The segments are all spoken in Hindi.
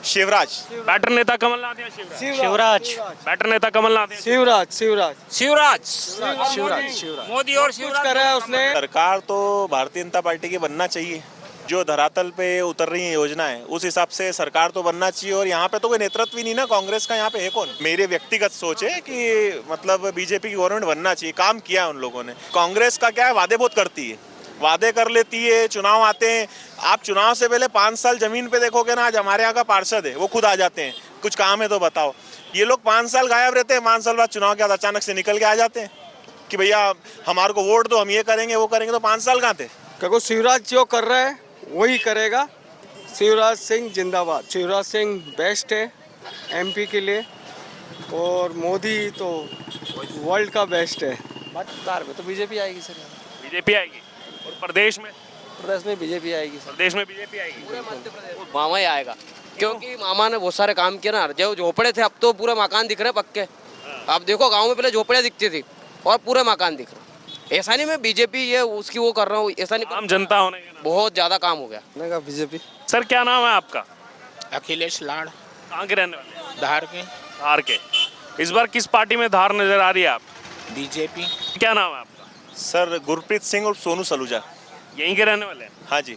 शिवराज। बैटर नेता कमलनाथ या शिवराज? शिवराज। बैटर नेता कमलनाथ या शिवराज शिवराज शिवराज शिवराज शिवराज मोदी और कुछ शिवराज करा है उसने। सरकार तो भारतीय जनता पार्टी की बनना चाहिए। जो धरातल पे उतर रही है योजना है उस हिसाब से सरकार तो बनना चाहिए। और यहाँ पे तो कोई नेतृत्व ही नहीं ना कांग्रेस का, यहाँ पे है कौन? मेरे व्यक्तिगत सोच है कि मतलब बीजेपी की गवर्नमेंट बनना चाहिए। काम किया है उन लोगों ने। कांग्रेस का क्या है, वादे बहुत करती है, वादे कर लेती है, चुनाव आते हैं। आप चुनाव से पहले 5 साल जमीन पे देखोगे ना, आज हमारे यहाँ का पार्षद है वो खुद आ जाते हैं, कुछ काम है तो बताओ। ये लोग 5 साल गायब रहते हैं, 5 साल बाद चुनाव के बाद अचानक से निकल के आ जाते हैं कि भैया हमारे को वोट दो, हम ये करेंगे वो करेंगे। तो 5 साल कहाँ थे? क्योंकि शिवराज जो कर रहा है वही करेगा। शिवराज सिंह जिंदाबाद। शिवराज सिंह बेस्ट है एमपी के लिए, और मोदी तो वर्ल्ड का बेस्ट है। बिहार में तो बीजेपी आएगी सर। बीजेपी आएगी। और प्रदेश में? प्रदेश में बीजेपी आएगी सर। प्रदेश में बीजेपी आएगी। मामा ही आएगा, क्योंकि मामा ने बहुत सारे काम किए ना। जो झोपड़े थे अब तो पूरे मकान दिख रहे हैं पक्के। आप देखो गांव में पहले झोपड़ियाँ दिखती थी और पूरे मकान दिख रहे। ऐसा नहीं मैं बीजेपी ये उसकी वो कर रहा हूँ, ऐसा नहीं। आम जनता होने के नाते। बहुत ज्यादा काम हो गया। बीजेपी। सर क्या नाम है आपका? अखिलेश लाड़, कहाँ के रहने वाले हैं? धार के। धार के। इस बार किस पार्टी में धार नजर आ रही है आप? बीजेपी। क्या नाम है आपका? सर गुरप्रीत सिंह और सोनू सलूजा। यहीं के रहने वाले हैं? हाँ जी।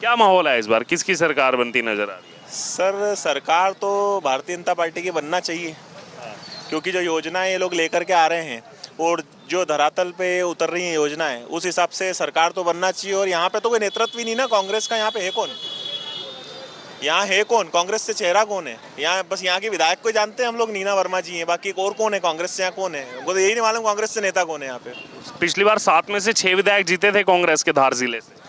क्या माहौल है इस बार, किसकी सरकार बनती नजर आ रही है? सर सरकार तो भारतीय जनता पार्टी की बनना चाहिए, क्योंकि जो योजनाएं ये लोग लेकर के आ रहे हैं और जो धरातल पे उतर रही है योजना है उस हिसाब से सरकार तो बनना चाहिए। और यहाँ पे तो कोई नेतृत्व ही नहीं ना कांग्रेस का। यहाँ पे है कौन? यहाँ है कौन? कांग्रेस से चेहरा कौन है? यहाँ बस यहाँ के विधायक को जानते हैं हम लोग, नीना वर्मा जी हैं। बाकी और कौन है कांग्रेस से? यहाँ कौन है? वो तो यही नहीं मालूम कांग्रेस से नेता कौन है यहाँ पे। पिछली बार 7 में से 6 विधायक जीते थे कांग्रेस के धार जिले से।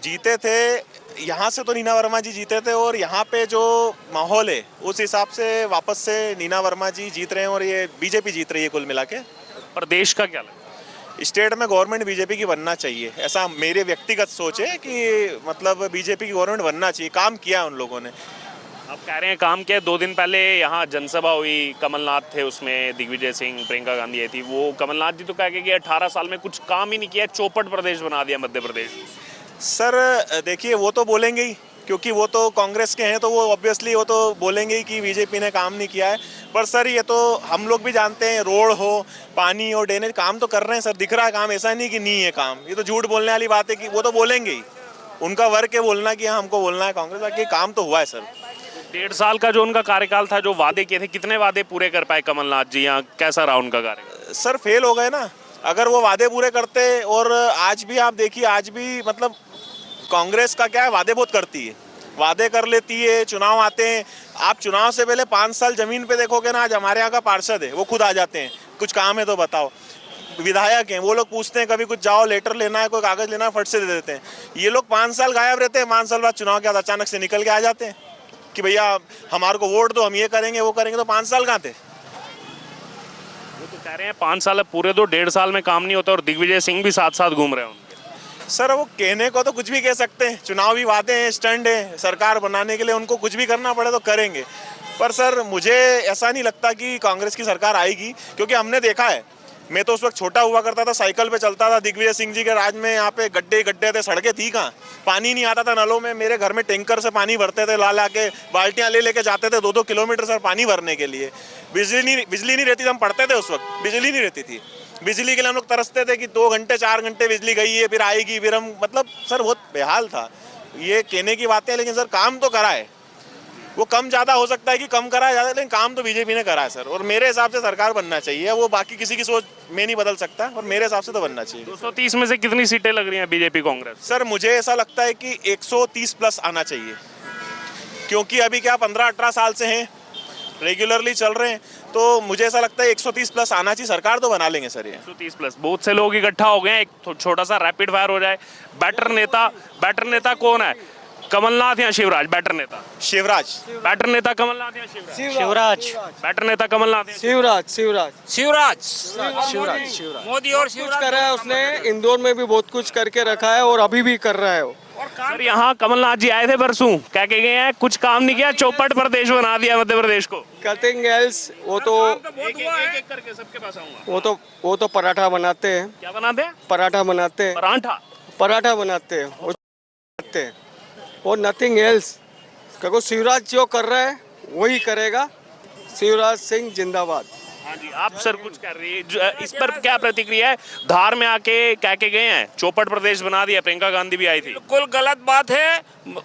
जीते थे यहाँ से, तो नीना वर्मा जी जीते थे। और यहाँ पे जो माहौल है उस हिसाब से वापस से नीना वर्मा जी जीत रहे हैं और ये बीजेपी जीत रही है कुल मिला के। प्रदेश का क्या लगता है? स्टेट में गवर्नमेंट बीजेपी की बनना चाहिए, ऐसा मेरे व्यक्तिगत सोच है कि मतलब बीजेपी की गवर्नमेंट बनना चाहिए। काम किया है उन लोगों ने। आप कह रहे हैं काम किया। 2 दिन पहले यहाँ जनसभा हुई, कमलनाथ थे उसमें, दिग्विजय सिंह, प्रियंका गांधी आई थी। वो कमलनाथ जी तो कह के कि 18 साल में कुछ काम ही नहीं किया, चौपट प्रदेश बना दिया मध्य प्रदेश। सर देखिए वो तो बोलेंगे ही, क्योंकि वो तो कांग्रेस के हैं, तो वो ऑब्वियसली वो तो बोलेंगे ही कि बीजेपी ने काम नहीं किया है। पर सर ये तो हम लोग भी जानते हैं, रोड हो, पानी हो, ड्रेनेज, काम तो कर रहे हैं सर, दिख रहा है काम। ऐसा नहीं कि नहीं है काम। ये तो झूठ बोलने वाली बात है कि वो तो बोलेंगे ही, उनका वर्क है बोलना कि हाँ हमको बोलना है कांग्रेस। बाकी काम तो हुआ है सर। 1.5 साल का जो उनका कार्यकाल था, जो वादे किए थे, कितने वादे पूरे कर पाए कमलनाथ जी? यहाँ कैसा रहा उनका कार्यकाल? सर फेल हो गए ना। अगर वो वादे पूरे करते, और आज भी आप देखिए, आज भी मतलब कांग्रेस का क्या है, वादे बहुत करती है, वादे कर लेती है, चुनाव आते हैं। आप चुनाव से पहले 5 साल जमीन पे देखोगे ना, आज हमारे यहाँ का पार्षद है वो खुद आ जाते हैं, कुछ काम है तो बताओ। विधायक हैं वो लोग पूछते हैं कभी कुछ जाओ लेटर लेना है, कोई कागज लेना है, फट से दे देते हैं। ये लोग 5 साल गायब रहते हैं, 5 साल बाद चुनाव के बाद अचानक से निकल के आ जाते हैं कि भैया हमारे को वोट दो, हम ये करेंगे वो करेंगे। तो 5 साल कहाँ थे? वो तो कह रहे हैं 5 साल पूरे, तो 1.5 साल में काम नहीं होता। और दिग्विजय सिंह भी साथ साथ घूम रहे हैं। सर वो कहने को तो कुछ भी कह सकते हैं, चुनावी वादे हैं, स्टंट है, सरकार बनाने के लिए उनको कुछ भी करना पड़े तो करेंगे। पर सर मुझे ऐसा नहीं लगता कि कांग्रेस की सरकार आएगी, क्योंकि हमने देखा है। मैं तो उस वक्त छोटा हुआ करता था, साइकिल पे चलता था। दिग्विजय सिंह जी के राज में यहाँ पे गड्ढे गड्ढे थे, सड़कें थी कहाँ, पानी नहीं आता था नलों में। मेरे घर में टैंकर से पानी भरते थे, ला के बाल्टियाँ ले लेके जाते थे 2-2 किलोमीटर सर पानी भरने के लिए। बिजली नहीं रहती थी, हम पढ़ते थे उस वक्त, बिजली नहीं रहती थी। बिजली के लिए हम लोग तरसते थे कि 2 घंटे 4 घंटे बिजली गई है, फिर आएगी, फिर हम मतलब सर बहुत बेहाल था। ये कहने की बातें हैं, लेकिन सर काम तो करा है। वो कम ज़्यादा हो सकता है कि कम करा है ज़्यादा, लेकिन काम तो बीजेपी ने करा है सर। और मेरे हिसाब से सरकार बनना चाहिए। वो बाकी किसी की सोच में नहीं बदल सकता, और मेरे हिसाब से तो बनना चाहिए। 230 में से कितनी सीटें लग रही हैं बीजेपी कांग्रेस? सर मुझे ऐसा लगता है कि 130 प्लस आना चाहिए, क्योंकि अभी क्या 15-18 साल से हैं, रेगुलरली चल रहे हैं। तो मुझे ऐसा लगता है 130 प्लस आना चाहिए। सरकार तो बना लेंगे सर ये। 130 प्लस। बहुत से लोग इकट्ठा हो गए हैं, एक छोटा सा रैपिड फायर हो जाए। बैटर नेता कौन है? कमलनाथ या शिवराज? बैटर नेता शिवराज। बैटर नेता कमलनाथ या शिवराज? शिवराज। बैटर नेता कमलनाथ या शिवराज शिवराज शिवराज शिवराज शिवराज मोदी और कुछ शिवराज करा है उसने। इंदौर में भी बहुत कुछ करके रखा है और अभी भी कर रहा है वो। सर यहाँ कमलनाथ जी आए थे परसों, कह के गए हैं कुछ काम नहीं किया, चौपट प्रदेश बना दिया मध्य प्रदेश को। कटिंग एल्स वो तो एक करके सबके पास आऊंगा। वो तो पराठा बनाते हैं। क्या बनाते हैं? पराठा बनाते हैं। पराठा पराठा बनाते हैं और नथिंग एल्स। क्योंकि शिवराज जो कर रहा है वही करेगा। शिवराज सिंह जिंदाबाद। हाँ जी, आप सर कुछ कर रही है, इस पर क्या प्रतिक्रिया है? धार में आके कह के गए हैं चौपट प्रदेश बना दिया, प्रियंका गांधी भी आई थी। बिल्कुल गलत बात है।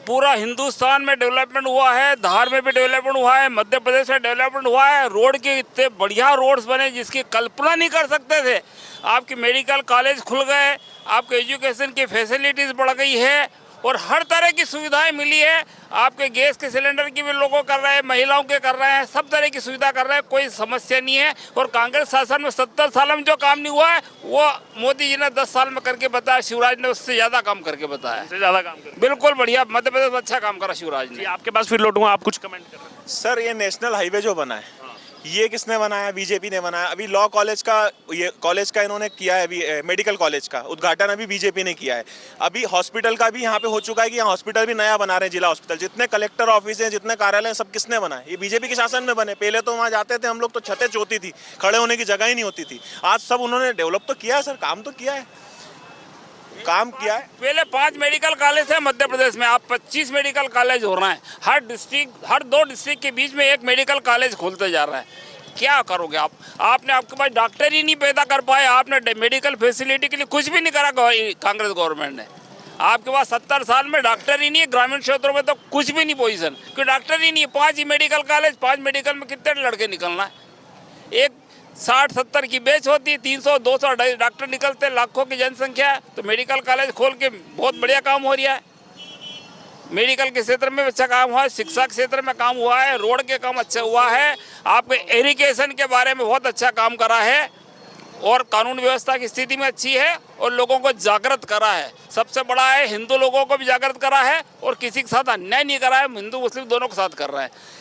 पूरा हिंदुस्तान में डेवलपमेंट हुआ है, धार में भी डेवलपमेंट हुआ है, मध्य प्रदेश में डेवलपमेंट हुआ है। रोड के इतने बढ़िया रोड्स बने जिसकी कल्पना नहीं कर सकते थे। आपके मेडिकल कॉलेज खुल गए, आपके एजुकेशन की फैसिलिटीज बढ़ गई है और हर तरह की सुविधाएं मिली है। आपके गैस के सिलेंडर की भी लोगों कर रहे हैं, महिलाओं के कर रहे हैं, सब तरह की सुविधा कर रहे हैं, कोई समस्या नहीं है। और कांग्रेस शासन में 70 साल में जो काम नहीं हुआ है वो मोदी जी ने 10 साल में करके बताया, शिवराज ने उससे ज्यादा काम करके बताया। उससे ज्यादा काम कर बिल्कुल बढ़िया, मध्य प्रदेश में अच्छा काम करा शिवराज ने। आपके पास फिर लौटूंगा, आप कुछ कमेंट कर रहे हैं। सर ये नेशनल हाईवे जो बना है ये किसने बनाया? बीजेपी ने बनाया। अभी लॉ कॉलेज का, ये कॉलेज का इन्होंने किया है, अभी मेडिकल कॉलेज का उद्घाटन अभी बीजेपी ने किया है। अभी हॉस्पिटल का भी यहाँ पे हो चुका है कि यहाँ हॉस्पिटल भी नया बना रहे हैं, जिला हॉस्पिटल। जितने कलेक्टर ऑफिस हैं, जितने कार्यालय हैं, सब किसने बनाए? ये बीजेपी के शासन में बने। पहले तो वहाँ जाते थे हम लोग तो छतें चोती थी, खड़े होने की जगह ही नहीं होती थी। आज सब उन्होंने डेवलप तो किया है सर, काम तो किया है, काम किया है। पहले 5 मेडिकल कॉलेज है मध्य प्रदेश में, आप 25 मेडिकल कॉलेज हो रहा है। हर डिस्ट्रिक्ट, हर 2 डिस्ट्रिक्ट के बीच में एक मेडिकल कॉलेज खोलते जा रहा है। क्या करोगे आप? आपने, आपके पास डॉक्टर ही नहीं पैदा कर पाए, आपने मेडिकल फैसिलिटी के लिए कुछ भी नहीं करा कांग्रेस गवर्नमेंट ने। आपके पास 70 साल में डॉक्टर ही नहीं है, ग्रामीण क्षेत्रों में तो कुछ भी नहीं पोजीशन, क्योंकि डॉक्टर ही नहीं है। 5 ही मेडिकल कॉलेज, 5 मेडिकल में कितने लड़के निकलना है? एक 60-70 की बैच होती है, 300-200 डॉक्टर निकलते, लाखों की जनसंख्या है। तो मेडिकल कॉलेज खोल के बहुत बढ़िया काम हो रहा है। मेडिकल के क्षेत्र में अच्छा काम हुआ है, शिक्षा के क्षेत्र में काम हुआ है, रोड के काम अच्छा हुआ है, आपके इरिगेशन के बारे में बहुत अच्छा काम करा है और कानून व्यवस्था की स्थिति में अच्छी है और लोगों को जागृत करा है। सबसे बड़ा है, हिंदू लोगों को भी जागृत करा है और किसी के साथ अन्याय नहीं करा है, हिंदू मुस्लिम दोनों के साथ कर रहा है।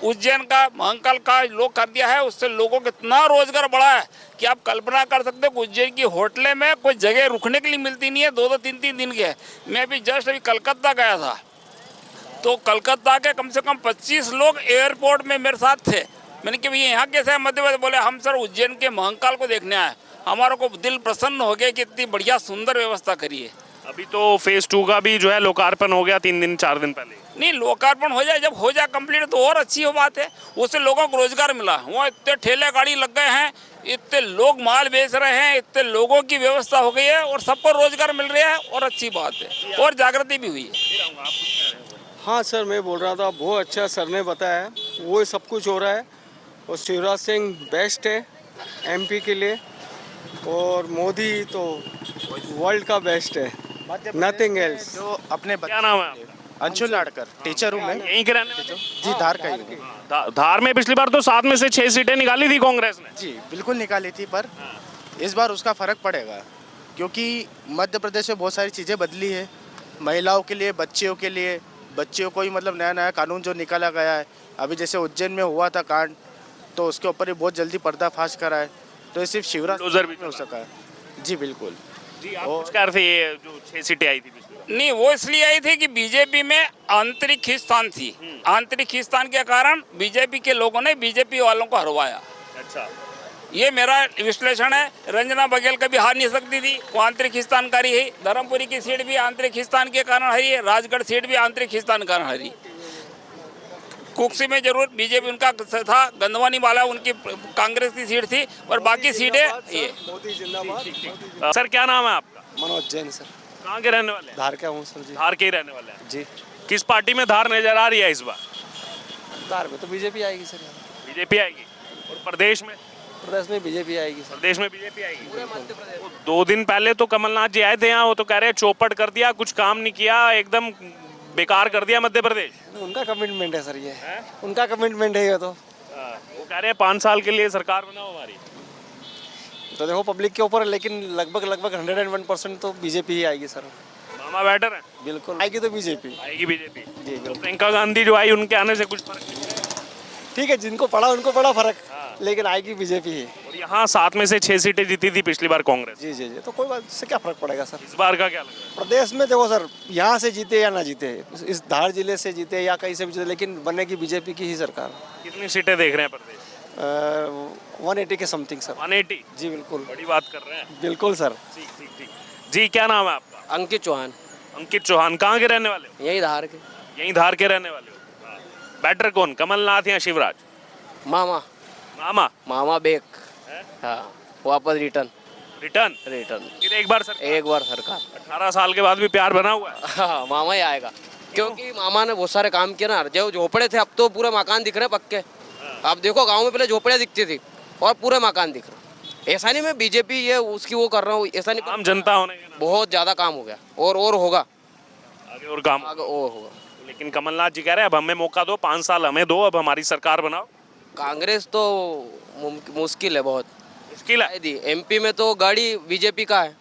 उज्जैन का, महाकाल का लोग कर दिया है, उससे लोगों को इतना रोजगार बढ़ा है कि आप कल्पना कर सकते हो। उज्जैन की होटलें में कोई जगह रुकने के लिए मिलती नहीं है, 2-2, 3-3 दिन के। मैं भी जस्ट अभी कलकत्ता गया था, तो कलकत्ता के कम से कम 25 लोग एयरपोर्ट में मेरे साथ थे। मैंने कि भैया यहाँ कैसे है मध्य प्रदेश? बोले हम सर उज्जैन के महाकाल को देखने आए। हमारा को दिल प्रसन्न हो गया कि इतनी बढ़िया सुंदर व्यवस्था करी है। अभी तो फेज 2 का भी जो है लोकार्पण हो गया 4 दिन पहले। नहीं, लोकार्पण हो जाए, जब हो जाए कंप्लीट तो और अच्छी हो बात है। उससे लोगों को रोजगार मिला। वहाँ इतने ठेले गाड़ी लग गए हैं, इतने लोग माल बेच रहे हैं, इतने लोगों की व्यवस्था हो गई है और सबको रोजगार मिल रहा है और अच्छी बात है और जागृति भी हुई है। हाँ सर, मैं बोल रहा था बहुत अच्छा सर ने बताया, वो सब कुछ हो रहा है और शिवराज सिंह बेस्ट है एमपी के लिए और मोदी तो वर्ल्ड का बेस्ट है, नथिंग एल्स। जो अपने क्या नाम है आपका? अंशुल लाड़कर, टीचर हूँ मैं। यहीं के रहने वाले? जी, धार का ही हूँ। धार में पिछली बार तो 7 में से 6 सीटें निकाली थी कांग्रेस ने। जी बिल्कुल निकाली थी, पर इस बार उसका फर्क पड़ेगा क्योंकि मध्य प्रदेश में बहुत सारी चीज़ें बदली है। महिलाओं के लिए, बच्चियों को ही मतलब नया नया कानून जो निकाला गया है। अभी जैसे उज्जैन में हुआ था कांड, तो उसके ऊपर ही बहुत जल्दी पर्दाफाश करा है। तो ये सिर्फ शिवराज भी में हो सका है। जी बिल्कुल। जी, आप कुछ कह रहे थे, ये जो 6 सीटें आई थी पिछली बार? नहीं, वो इसलिए आई थी कि बीजेपी में आंतरिक खींचतान थी। आंतरिक खींचतान के कारण बीजेपी के लोगों ने बीजेपी वालों को हरवाया। अच्छा, ये मेरा विश्लेषण है। रंजना बघेल कभी हार नहीं सकती थी, वो आंतरिक खींचतानकारी है। धर्मपुरी की सीट भी आंतरिक खींचतान के कारण हरी है, राजगढ़ सीट भी आंतरिक खींचतान के कारण हरी। कुक्सी में जरूर बीजेपी उनका था, गंदवानी वाला उनकी कांग्रेस की सीट थी और बाकी सीटें ये। मोदी जिंदाबाद। सर क्या नाम है आपका? मनोज जैन सर, कहाँ के रहने वाले हैं? धार का हूँ सर जी। धार के ही रहने वाले हैं। जी, किस पार्टी में धार नजर आ रही है इस बार? धार में तो बीजेपी आएगी सर। बीजेपी आएगी। और प्रदेश में? प्रदेश में बीजेपी आएगी सर। प्रदेश में बीजेपी आएगी। 2 दिन पहले तो कमलनाथ जी आए थे यहाँ, वो तो कह रहे हैं चौपट कर दिया, कुछ काम नहीं किया, एकदम बेकार कर दिया मध्य प्रदेश। उनका कमिटमेंट है सर, ये उनका कमिटमेंट है ये तो। वो कह रहे हैं 5 साल के लिए सरकार बनाओ हमारी। तो देखो पब्लिक के ऊपर है, लेकिन लगभग 101% तो बीजेपी ही आएगी सर। मामा बैटर है? बिल्कुल आएगी तो बीजेपी आएगी बीजेपी। जी तो प्रियंका गांधी जो आई, उनके आने से कुछ फर्क नहीं पड़ेगा? ठीक है, जिनको पड़ा उनको पड़ा फर्क, लेकिन आएगी बीजेपी ही। और यहाँ 7 में से 6 सीटें जीती थी पिछली बार कांग्रेस। जी जी जी, तो कोई बात से क्या फर्क पड़ेगा सर? इस बार का क्या लग रहा है? प्रदेश में देखो सर, यहाँ से जीते या ना जीते, इस धार जिले से जीते या कहीं से भी जीते, लेकिन बनेगी बीजेपी की ही सरकार। कितनी सीटें देख रहे हैं प्रदेश? 180 के समथिंग सर। 180? जी बिल्कुल, बड़ी बात कर रहे हैं। बिल्कुल सर। ठीक ठीक ठीक। जी, क्या नाम है आपका? अंकित चौहान, अंकित चौहान। कहाँ के रहने वाले हो? यही धार के। यहीं धार के रहने वाले हो? बैटर कौन, कमलनाथ या शिवराज? मामा मामा मामा बेक। हाँ, वापस रिटर्न रिटर्न रिटर्न फिर एक बार सरकार। एक बार सरकार। 18 साल के बाद भी प्यार बना हुआ है। हाँ, मामा ही आएगा, क्योंकि मामा ने बहुत सारे काम किए ना। जो झोपड़े थे अब तो पूरे मकान दिख रहे हैं पक्के। आप देखो गांव में पहले झोपड़ियाँ दिखती थी और पूरे मकान दिख रहे। ऐसा नहीं मैं बीजेपी ये उसकी वो कर रहा हूँ, ऐसा नहीं। आम जनता होने के नाते बहुत ज्यादा काम हो गया और होगा आगे और काम। आगे और होगा। लेकिन कमलनाथ जी कह रहे हैं अब हमें मौका दो, 5 साल हमें दो, अब हमारी सरकार बनाओ। कांग्रेस तो मुश्किल है बहुत। मुश्किल है। शायद ही एमपी में तो गाड़ी बीजेपी का है।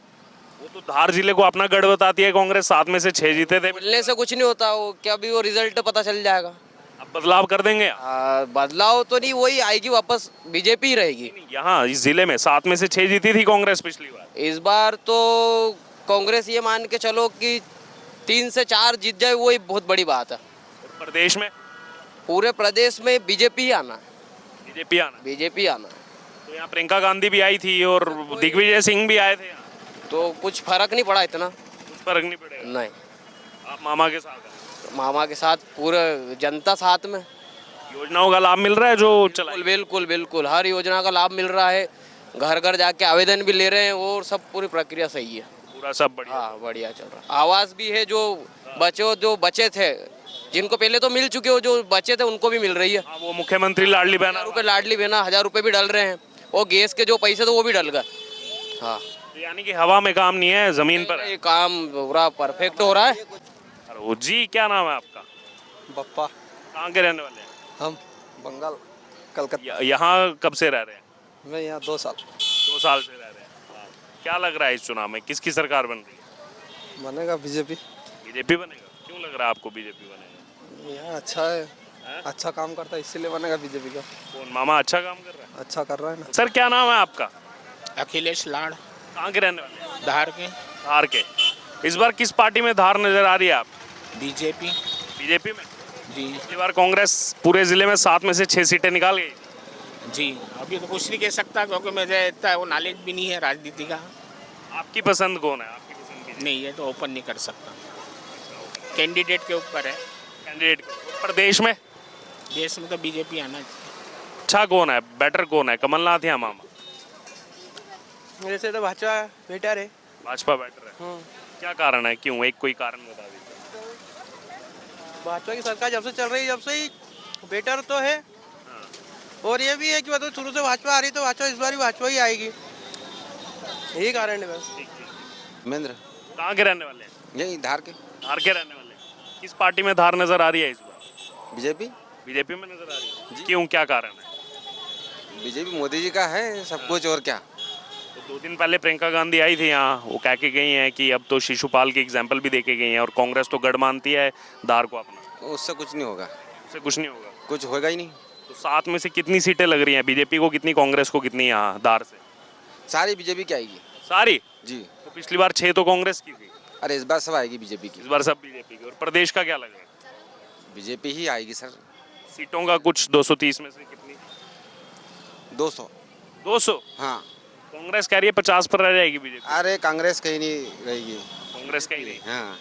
वो तो धार जिले को अपना गढ़ बताती है कांग्रेस, 7 में से 6 जीते थे। मिलने से कुछ नहीं होता, वो क्या भी वो रिजल्ट पता चल जाएगा। अब बदलाव कर देंगे। बदलाव तो नहीं, वही आएगी वापस, बीजेपी ही रहेगी। यहाँ इस जिले में 7 में से 6 जीती थी कांग्रेस पिछली बार। इस बार तो कांग्रेस ये मान के चलो कि 3 से 4 जीत जाए, वही बहुत बड़ी बात है। और प्रदेश में पूरे प्रदेश में बीजेपी ही आना है, बीजेपी आना। बीजेपी आना है। तो यहाँ प्रियंका गांधी भी आई थी और दिग्विजय सिंह भी आए थे यहाँ। तो कुछ फर्क नहीं पड़ा इतना। कुछ फर्क नहीं पड़ेगा। नहीं, आप मामा के साथ हैं। मामा के साथ पूरे जनता साथ में। योजनाओं का लाभ मिल रहा है जो चला। बिल्कुल बिल्कुल बिल्कुल, हर योजना का लाभ मिल रहा है। घर घर जाके आवेदन भी ले रहे हैं, और सब पूरी प्रक्रिया सही है। पूरा सब बढ़िया। हाँ, बढ़िया चल रहा है। आवास भी है, जो बचे थे, जिनको पहले तो मिल चुके हो, जो बचे थे उनको भी मिल रही है। हाँ, वो मुख्यमंत्री लाडली बहना। 1000 रुपये लाडली बहना, 1000 रुपये भी डल रहे हैं। और गैस के जो पैसे थे वो भी डल गए। हाँ, यानी कि हवा में काम नहीं है, जमीन पर है। ये काम पूरा परफेक्ट हो रहा है। अरे जी, क्या नाम है आपका? बप्पा। कहाँ के रहने वाले हैं? हम बंगाल कलकत्ता। यहाँ कब से रह रहे हैं? मैं यहाँ 2 साल 2 साल से रह रहे हैं। हाँ। क्या लग रहा है इस चुनाव में किसकी सरकार बन रही है? बनेगा बीजेपी। बीजेपी बनेगा? क्यों लग रहा है आपको बीजेपी बनेगा? यहाँ अच्छा है, अच्छा काम करता है, इसीलिए बनेगा बीजेपी का। कौन मामा अच्छा काम कर रहा है? अच्छा कर रहा है ना। सर क्या नाम है आपका? अखिलेश लाड़, कहाँ के रहने वाले हैं? धार के। धार के। इस बार किस पार्टी में धार नजर आ रही है आप? बीजेपी। बीजेपी में। जी पिछली बार कांग्रेस पूरे जिले में 7 में से 6 सीटें निकाल गई। जी, अभी तो कुछ नहीं कह सकता क्योंकि मुझे इतना वो नॉलेज भी नहीं है राजनीति का। आपकी पसंद कौन है? आपकी पसंद की नहीं, ये तो ओपन नहीं कर सकता, कैंडिडेट के ऊपर है। कैंडिडेट प्रदेश में? देश में तो बीजेपी आना चाहिए। अच्छा कौन है, बेटर कौन है, कमलनाथ या मामा? मेरे से तो भाजपा बेटर है। भाजपा बेटर है। क्या कारण है, क्यों? एक कोई कारण बता दीजिए। भाजपा की सरकार जब से चल रही है, जब से ही बेटर तो है। और ये भी है कि मतलब शुरू से भाजपा आ रही, तो भाजपा इस बार भी भाजपा ही आएगी। यही कारण है बस। महेंद्र। कहाँ के रहने वाले हैं? यही धार के। धार के रहने वाले हैं। किस पार्टी में धार नजर आ रही है इस बार? बीजेपी। बीजेपी में नजर आ रही है। क्यों, क्या कारण है? बीजेपी मोदी जी का है सब कुछ, और क्या। तो 2 दिन पहले प्रियंका गांधी आई थी यहाँ, वो कह के गई हैं कि अब तो शिशुपाल की एग्जाम्पल भी देके गई हैं, और कांग्रेस तो गढ़ मानती है धार को अपना। उससे कुछ नहीं होगा। उससे कुछ नहीं होगा। कुछ होगा ही नहीं। तो 7 में से कितनी सीटें लग रही हैं? बीजेपी को कितनी, कांग्रेस को कितनी यहाँ धार से? सारी बीजेपी की आएगी। सारी? जी। तो पिछली बार 6 तो कांग्रेस की थी। अरे इस बार सब आएगी बीजेपी की। इस बार सब बीजेपी की। और प्रदेश का क्या लग रहा है? बीजेपी ही आएगी सर। सीटों का कुछ 230 में से कितनी? 200। 200? हाँ। कांग्रेस कह रही है 50 पर रह जाएगी बीजेपी। अरे कांग्रेस कहीं नहीं रहेगी। कांग्रेस का ही नहीं। हाँ।